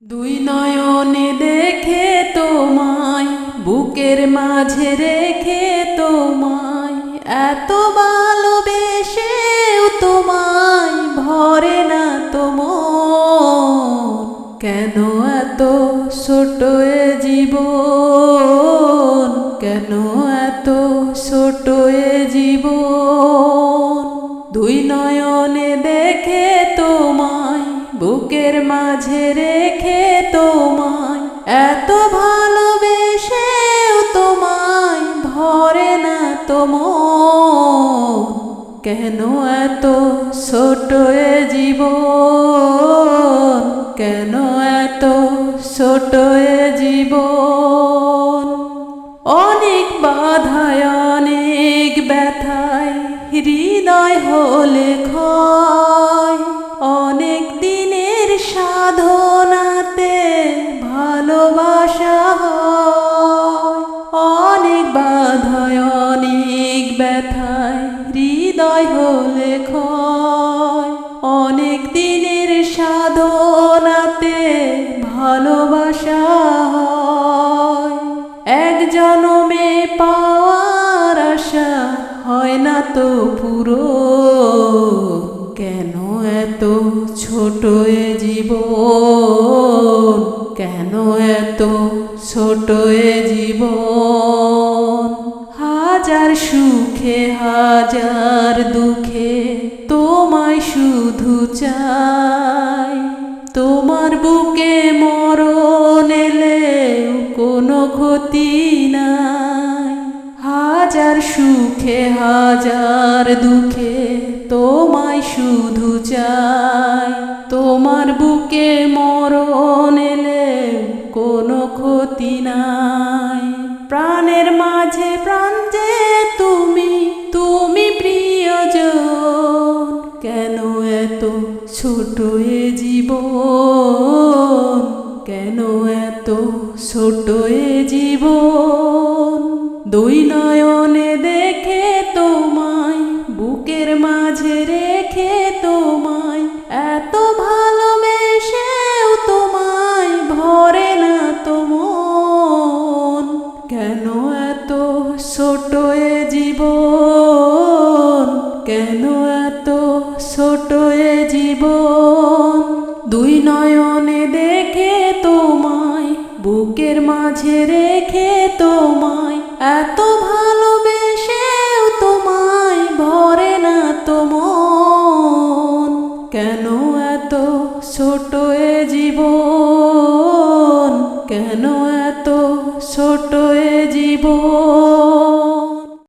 দুই নয়নে দেখে তোমায়, বুকের মাঝে রেখে তোমায়, এত ভালোবেসেও তোমায় ভরে না তো মন। কেন এত ছোট এ জীবন, কেন এত ছোট এ জীবন। দুই নয়নে দেখে তোমায়, বুকের মাঝে রেখে তোমায়, এত ভালোবেসেও তোমায় ভরে না তো মন। কেন এত ছোট এ জীবন, কেন এত ছোট এ জীবন। অনেক বাধায় অনেক ব্যথায় হৃদয় হলে ক্ষয়, অনেক দিনের সাধনাতে ভালোবাসা হয়। অনেক বাধায় অনেক ব্যথায় হৃদয় হলে ক্ষয়, অনেক দিনের সাধনাতে ভালোবাসা হয়। এক জনমে পাওয়ার আশা হয় না তো পুরো। কেন এত ছোট এ জীবন, কেন এত ছোট এ জীবন। হাজার সুখে হাজার দুঃখে তোমায় শুধু চাই, তোমার বুকে মরণ এলেও কোনো ক্ষতি নাই। হাজার সুখে হাজার দুঃখে তোমায় শুধু চাই, তোমার বুকে মরণ এলেও কোনো ক্ষতি নাই। প্রাণের মাঝে প্রাণ যে তুমি, তুমি প্রিয়জন। কেন এত ছোট এ জীবন, কেন এত ছোট এ জীবন। দুই নয়নে দেখে তোমায়, বুকের মাঝে রেখে তোমায়, এত ভালোবেসেও তোমায় ভরে না তো মন। কেন এত ছোট এ জীবন, কেন এত ছোট এ জীবন। দুই নয়নে দেখে তোমায়, বুকের মাঝে রেখে তোমায়, এত ভালোবেসেও তোমায় ভরে না তো মন। কেন এত ছোট এ জীবন, কেন এত ছোট এ জীবন।